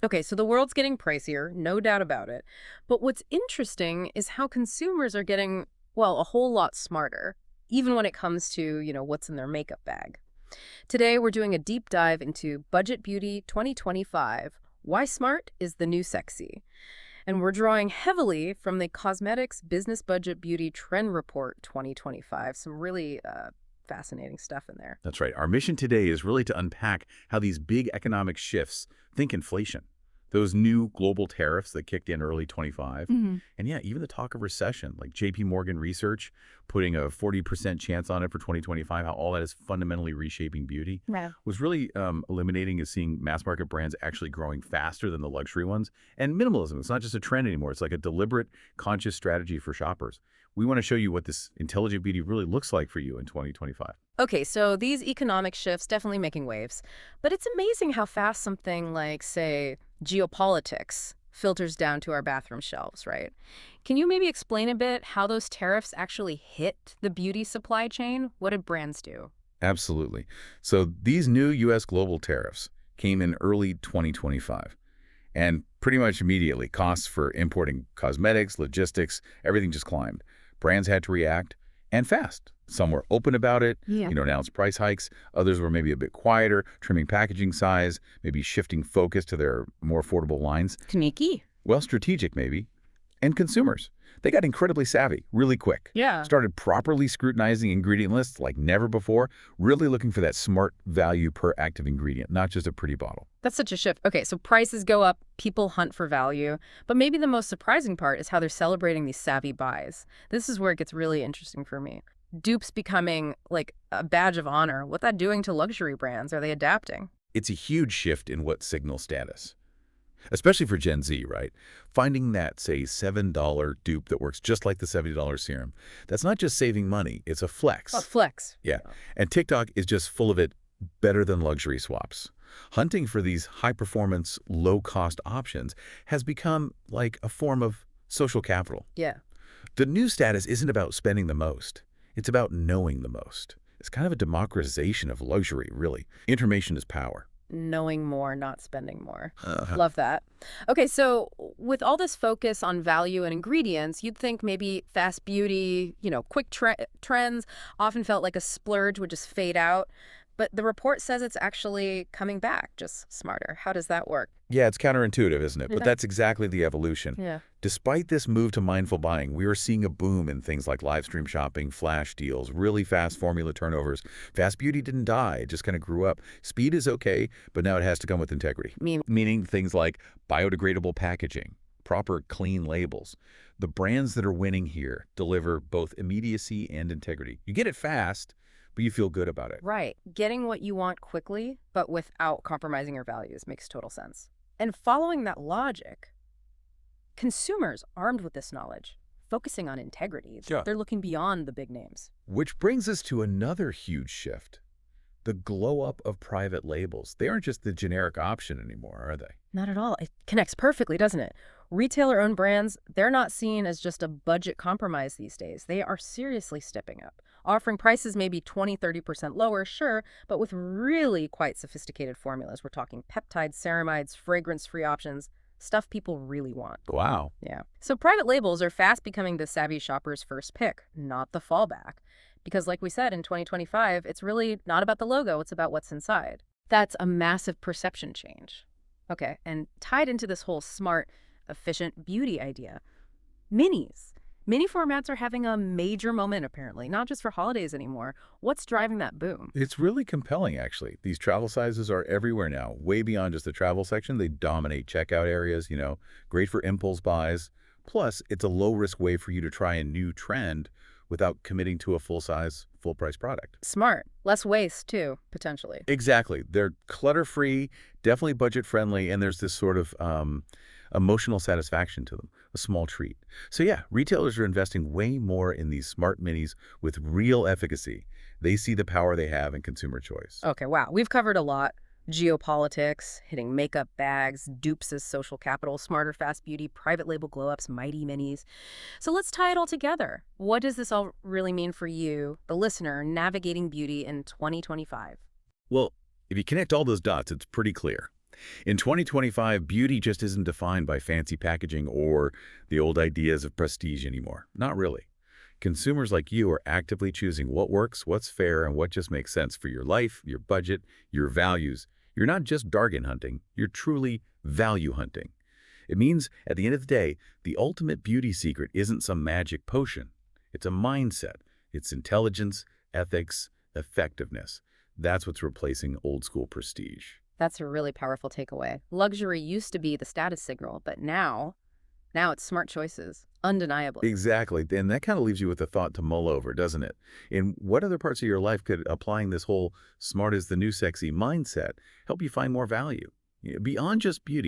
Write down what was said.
Okay, so the world's getting pricier, no doubt about it. But what's interesting is how consumers are getting, well, a whole lot smarter, even when it comes to, what's in their makeup bag. Today, we're doing a deep dive into Budget Beauty 2025, Why Smart is the New Sexy. And we're drawing heavily from the Cosmetics Business Budget Beauty Trend Report 2025. Some really fascinating stuff in there. That's right. Our mission today is really to unpack how these big economic shifts, think inflation, those new global tariffs that kicked in early 25, and yeah, even the talk of recession, like JP Morgan research putting a 40% chance on it for 2025, how all that is fundamentally reshaping beauty, Right. was really eliminating is seeing mass market brands actually growing faster than the luxury ones. And minimalism, it's not just a trend anymore. It's like a deliberate, conscious strategy for shoppers. We want to show you what this intelligent beauty really looks like for you in 2025. Okay, so these economic shifts definitely making waves. But it's amazing how fast something like, say, geopolitics filters down to our bathroom shelves, right? Can you maybe explain a bit how those tariffs actually hit the beauty supply chain? What did brands do? Absolutely. So these new U.S. global tariffs came in early 2025. And pretty much immediately, costs for importing cosmetics, logistics, everything just climbed. Brands had to react, and fast. Some were open about it, Yeah. announced price hikes. Others were maybe a bit quieter, trimming packaging size, maybe shifting focus to their more affordable lines. Sneaky. Well, strategic maybe. And consumers, they got incredibly savvy really quick. Yeah. Started properly scrutinizing ingredient lists like never before, really looking for that smart value per active ingredient, not just a pretty bottle. That's such a shift. Okay, so prices go up, people hunt for value. But maybe the most surprising part is how they're celebrating these savvy buys. This is where it gets really interesting for me. Dupes becoming like a badge of honor. What's that doing to luxury brands? Are they adapting? It's a huge shift in what signals status, especially for Gen Z, right? Finding that, say, $7 dupe that works just like the $70 serum, that's not just saving money, it's a flex. Oh, flex. Yeah, and TikTok is just full of it, better than luxury swaps. Hunting for these high-performance, low-cost options has become like a form of social capital. Yeah. The new status isn't about spending the most. It's about knowing the most. It's kind of a democratization of luxury, really. Information is power. Knowing more, not spending more. Love that. Okay, so with all this focus on value and ingredients, you'd think maybe fast beauty, quick trends often felt like a splurge would just fade out. But the report says it's actually coming back, just smarter. How does that work? Yeah, it's counterintuitive, isn't it? Yeah. But that's exactly the evolution. Yeah. Despite this move to mindful buying, we are seeing a boom in things like live stream shopping, flash deals, really fast formula turnovers. Fast beauty didn't die, it just kind of grew up. Speed is okay, but now it has to come with integrity. Meaning things like biodegradable packaging, proper clean labels. The brands that are winning here deliver both immediacy and integrity. You get it fast, but you feel good about it. Right. Getting what you want quickly, but without compromising your values makes total sense. And following that logic, consumers armed with this knowledge, focusing on integrity, Yeah. they're looking beyond the big names. Which brings us to another huge shift. The glow-up of private labels. They aren't just the generic option anymore, are they? Not at all. It connects perfectly, doesn't it? Retailer-owned brands, they're not seen as just a budget compromise these days. They are seriously stepping up, offering prices maybe 20–30% lower, sure, but with really quite sophisticated formulas. We're talking peptides, ceramides, fragrance-free options, stuff people really want. Wow. Yeah. So private labels are fast becoming the savvy shopper's first pick, not the fallback. Because like we said, in 2025, it's really not about the logo, it's about what's inside. That's a massive perception change. Okay, and tied into this whole smart, efficient beauty idea, minis. Mini formats are having a major moment, apparently, not just for holidays anymore. What's driving that boom? It's really compelling, actually. These travel sizes are everywhere now, way beyond just the travel section. They dominate checkout areas, great for impulse buys. Plus, it's a low-risk way for you to try a new trend without committing to a full-size, full-price product. Smart. Less waste, too, potentially. Exactly. They're clutter-free, definitely budget-friendly, and there's this sort of emotional satisfaction to them, a small treat. So yeah, retailers are investing way more in these smart minis with real efficacy. They see the power they have in consumer choice. Okay, wow. We've covered a lot. Geopolitics, hitting makeup bags, dupes as social capital, smarter fast beauty, private label glow-ups, mighty minis. So let's tie it all together. What does this all really mean for you, the listener, navigating beauty in 2025? Well, if you connect all those dots, it's pretty clear. In 2025, beauty just isn't defined by fancy packaging or the old ideas of prestige anymore. Not really. Consumers like you are actively choosing what works, what's fair, and what just makes sense for your life, your budget, your values. You're not just bargain hunting, you're truly value hunting. It means, at the end of the day, the ultimate beauty secret isn't some magic potion. It's a mindset. It's intelligence, ethics, effectiveness. That's what's replacing old-school prestige. That's a really powerful takeaway. Luxury used to be the status signal, but now it's smart choices, undeniably. Exactly. And that kind of leaves you with a thought to mull over, doesn't it? In what other parts of your life could applying this whole smart is the new sexy mindset help you find more value? Beyond just beauty.